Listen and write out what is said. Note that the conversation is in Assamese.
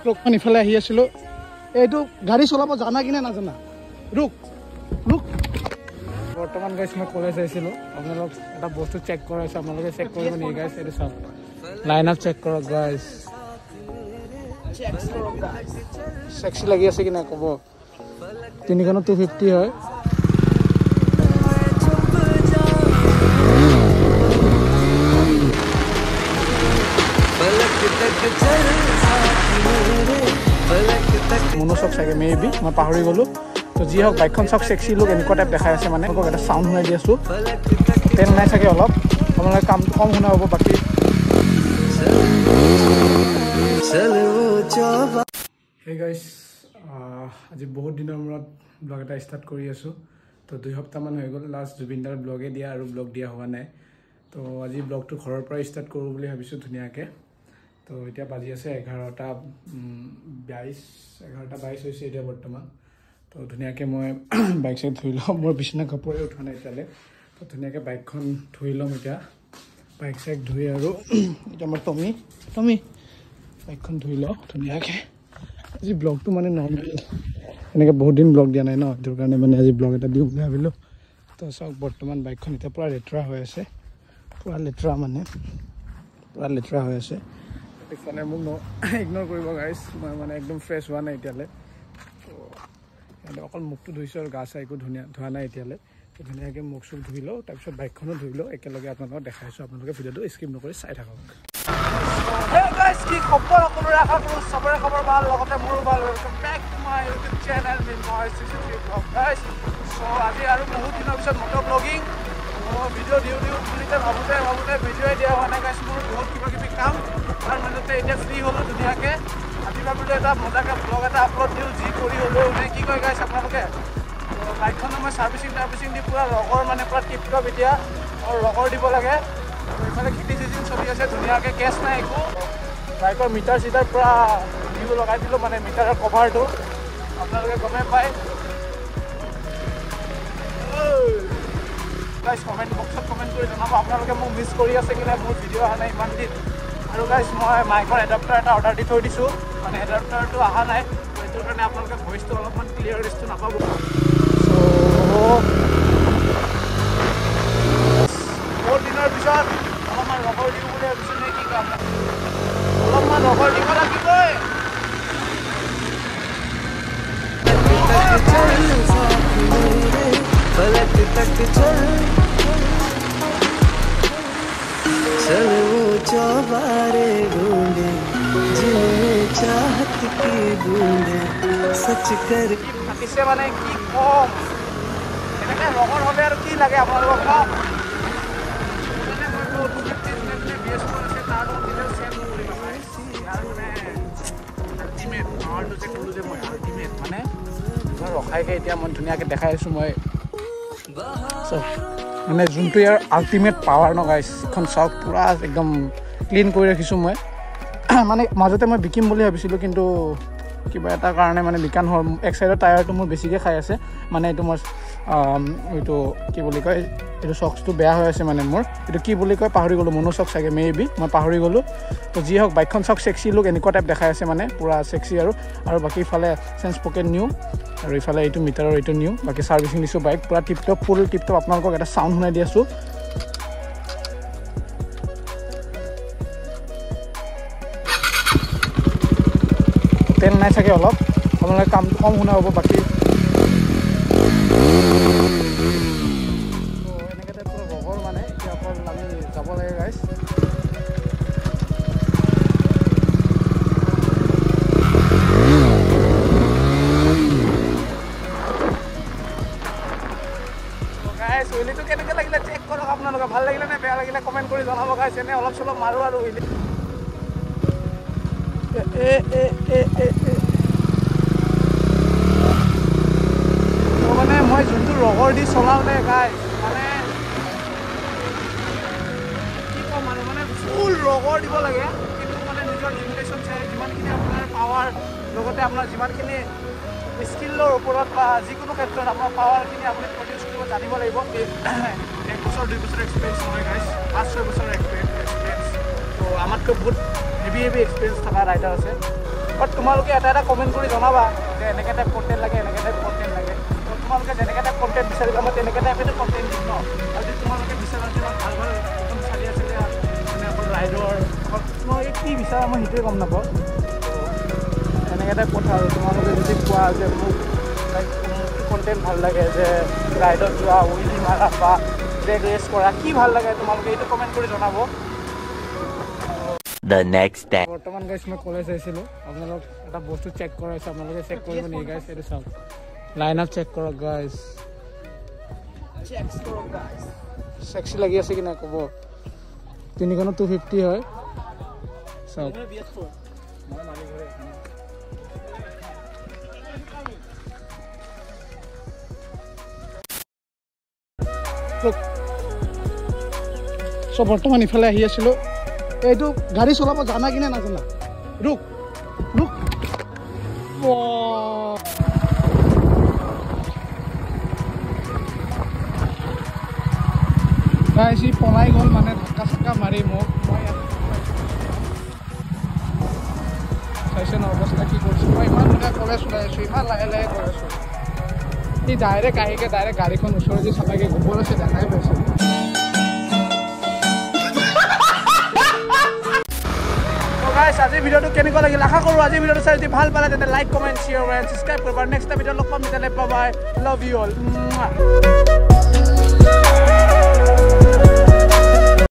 ব্লকখন ইফালে আহি আছিলোঁ এইটো গাড়ী চলাব জানা কিনে নাজানা ৰুক ৰুক বৰ্তমান গাইছ মই কলেজ আহিছিলোঁ আপোনালোক এটা বস্তু চেক কৰাইছোঁ আপোনালোকে চেক কৰিব নেকি গাইছ এইটো চাওক লাইন আপ চেক কৰক গাইছ চেক্সি লাগি আছে কি নাই ক'ব তিনিখনত 250 হয় মনোচক চাগে মেবি মই পাহৰি গ'লোঁ তো যি হওক বাইকখন চাওক চেক্সি লুক এনেকুৱা টাইপ দেখাই আছে মানে এটা চাউণ্ড শুনাই দি আছোঁ তেল নাই চাগে অলপ আপোনালোকে কামটো কম শুনা হ'ব বাকী হেই গাইছ আজি বহুত দিনৰ মূৰত ব্লগ এটা ষ্টাৰ্ট কৰি আছোঁ তো 2 সপ্তাহমান হৈ গ'ল লাষ্ট জুবিনদাৰ ব্লগে দিয়া আৰু ব্লগ দিয়া হোৱা নাই তো আজি ব্লগটো ঘৰৰ পৰা ষ্টাৰ্ট কৰোঁ বুলি ভাবিছোঁ ধুনীয়াকৈ তো এতিয়া বাজি আছে 11:22 হৈছে এতিয়া বৰ্তমান তো ধুনীয়াকৈ মই বাইক চাইক ধুই লওঁ মোৰ বিচনা কাপোৰে উঠোৱা নাই এতিয়ালৈ তো ধুনীয়াকৈ বাইকখন ধুই ল'ম এতিয়া বাইক চাইক ধুই আৰু এতিয়া মই টমি বাইকখন ধুই লওঁ ধুনীয়াকৈ আজি ব্লগটো মানে নৰ্মেল এনেকৈ বহুত দিন ব্লগ দিয়া নাই ন সেইটো কাৰণে মানে আজি ব্লগ এটা দিওঁ বুলি ভাবিলোঁ তো চাওক বৰ্তমান বাইকখন এতিয়া পূৰা লেতেৰা হৈ আছে পূৰা লেতেৰা হৈ আছে মানে মোক ইগন'ৰ কৰিব গাইছ মই মানে একদম ফ্ৰেছ হোৱা নাই এতিয়ালৈ অকল মুখটো ধুইছোঁ আৰু গা চা একো ধোৱা নাই এতিয়ালৈ তো ধুনীয়াকৈ মুখ চুখ ধুই লওঁ তাৰপিছত বাইকখনো ধুই লওঁ একেলগে আপোনালোকক দেখাইছোঁ আপোনালোকে ভিডিঅ'টো স্কিপ নকৰি চাই থাকক কি খবৰ সকলোৰে আশা কৰোঁ চবৰে খবৰ ভাল লগতে মোৰো ভাল welcome back to my YouTube channel Minmoy 63 blog guys চ' আজি আৰু বহুত দিনৰ পিছত মটৰ ব্লগিং ভিডিঅ' দিওঁ বুলিতে ভাবোঁতে ভিডিঅ'ই দিয়া হোৱা নাই গাইছ মোৰ বহুত কিবাকিবি কাম তাৰ মাজতে এতিয়া ফ্ৰী হ'লোঁ ধুনীয়াকৈ আজি ভাবিলোঁ এটা মজাকৈ ব্লগ এটা আপলোড দিওঁ যি কৰি হ'লেও নে কি কয় গাইছ আপোনালোকে বাইকখনো মই চাৰ্ভিচিং দি পূৰা ৰগৰ মানে পূৰা টিপটপ এতিয়া আৰু ৰগৰ দিব লাগে এইফালে খেতি চিজন চলি আছে ধুনীয়াকৈ কেছ নাই একো বাইকৰ মিটাৰ চিটাৰ পূৰা ভিউ লগাই দিলোঁ মানে মিটাৰৰ কভাৰটো আপোনালোকে গমেই পায় গাইছ কমেণ্ট বক্সত কমেণ্ট কৰি জনাব আপোনালোকে মোক মিছ কৰি আছে কি নাই মোৰ ভিডিঅ' অহা নাই ইমান দিন আৰু গাইছ মই মাইকৰ এডাপ্টাৰ এটা অৰ্ডাৰ দি থৈ দিছোঁ মানে এডাপ্টাৰটো অহা নাই সেইটো কাৰণে আপোনালোকে ভইচটো অলপমান ক্লিয়াৰেষ্টটো নাপাব বহুত দিনৰ পিছত অলপমান ৰগৰ দিওঁ বুলি ভাবিছোঁ নে কি কাম অলপমান ৰগৰ দিব লাগিবই चल वो चौबारे ढूंढे जिन्हें चाहत की बूंदे सच कर পিছে মানে কি কম এনেকৈ ৰগৰ হ'লে আৰু কি লাগে আপোনালোকক কম মানে ৰখাইকৈ এতিয়া মই ধুনীয়াকৈ দেখাই আছোঁ মই মানে যোনটো ইয়াৰ আল্টিমেট পাৱাৰ ন গাইছ এখন চাওক পূৰা একদম ক্লিন কৰি ৰাখিছোঁ মই মানে মাজতে মই বিকিম বুলি ভাবিছিলোঁ কিন্তু কিবা এটা কাৰণে মানে বিকান হ'ল এক চাইডৰ টায়াৰটো মোৰ বেছিকৈ খাই আছে মানে এইটো মই এইটো কি বুলি কয় এইটো চক্সটো বেয়া হৈ আছে মানে মোৰ এইটো কি বুলি কয় পাহৰি গ'লোঁ মনোচক চাগে মেবি মই পাহৰি গ'লোঁ তো যি হওক বাইকখন চাওক চেক্সি লুক এনেকুৱা টাইপ দেখাই আছে মানে পূৰা চেক্সি আৰু বাকী ইফালে চেঞ্জ পকেট নিউ আৰু ইফালে এইটো মিটাৰৰ এইটো নিউ বাকী চাৰ্ভিচিং দিছোঁ বাইক পূৰা টিপটপ ফুল টিপটপ আপোনালোকক এটা চাউণ্ড শুনাই দি আছোঁ তেল নাই চাগে অলপ আপোনালোকে কামটো কম শুনা হ'ব বাকী এনেকৈ টাইপৰ ৰগৰ মানে এতিয়া অকল আমি যাব লাগে গাইছ উইলিটো কেনেকৈ লাগিলে চেক কৰক আপোনালোকে ভাল লাগিলে নে বেয়া লাগিলে কমেণ্ট কৰি জনাব গাইছ এনে অলপ চলপ মাৰোঁ আৰু উইলি মানে মই যোনটো ৰগৰ দি চলাওঁ নে গাইছ মানে কি ক'ম আৰু মানে ফুল ৰগৰ দিব লাগে কিন্তু মানে নিজৰ লিমিটেশ্যন চাই যিমানখিনি আপোনাৰ পাৱাৰ লগতে আপোনাৰ যিমানখিনি স্কিলৰ ওপৰত বা যিকোনো ক্ষেত্ৰত আপোনাৰ পাৱাৰখিনি আপুনি প্ৰডিউচ কৰিব জানিব লাগিব 1 বছৰ 2 বছৰ এক্সপিৰিয়েঞ্চ নহয় গাইছ 5-6 বছৰ এক্সপিৰিয়েঞ্চ তো আমাতকৈ বহুত হেভি এক্সপিৰিয়েঞ্চ থকা ৰাইডাৰ আছে বাট তোমালোকে এটা কমেণ্ট কৰি জনাবা যে এনেকৈ টাইপ কণ্টেণ্ট লাগে এনেকৈ টাইপ কণ্টেণ্ট লাগে তোমালোকে যেনেকৈ টাইপ কণ্টেণ্ট বিচাৰিবা মই তেনেকৈ টাইপেতো কণ্টেণ্ট দিম ন আৰু যদি তোমালোকে বিচাৰা যে ভাল ভাল এখন চালি আছে যে মানে অকল ৰাইডৰ তোমালোকে কি বিচাৰা মই সেইটোৱে গম নাপাওঁ এনেকৈ টাইপ কথা আৰু তোমালোকে যদি কোৱা যে মোক লাইক কণ্টেণ্ট ভাল লাগে যে ৰাইডত যোৱা উইলি মাৰা বা ড্ৰেগ ৰেচ কৰা কি ভাল লাগে তোমালোকে এইটো কমেণ্ট কৰি জনাব The next day. বৰ্তমান গাইছ মই কলেজ আহিছিলোঁ আপোনালোক এটা বস্তু চেক কৰাইছোঁ আপোনালোকে চেক কৰিব নেকি গাইছ এইটো চাওক লাইন আপ চেক কৰক গাইছ চেক্সি লাগি আছে কি নাই ক'ব তিনিখনত 250 হয় চাওক চ' বৰ্তমান ইফালে আহি আছিলোঁ এইটো গাড়ী চলাব জানা কিনে নাজানা ৰুক ৰুক গাইছি পলাই গ'ল মানে ধাক্কা চাক্কা মাৰি মোক মই চাইছে ন অৱস্থা কি কৰিছোঁ মই ইমান ধুনীয়া কলেজ ওলাই আছোঁ ইমান লাহে লাহে গৈ আছোঁ সি ডাইৰেক্ট আহিকে ডাইৰেক্ট গাড়ীখন ওচৰেদি চালাকে গোবৰ আছে দেখাই পাইছোঁ গাইছ আজিৰ ভিডিঅ'টো কেনেকুৱা লাগিল আশা কৰোঁ আজিৰ ভিডিঅ'টো চাই যদি ভাল পালে তেন্তে like comment share and subscribe কৰিবা নেক্সট ভিডিঅ' লগ পাম তেতিয়াহ'লে bye bye love you all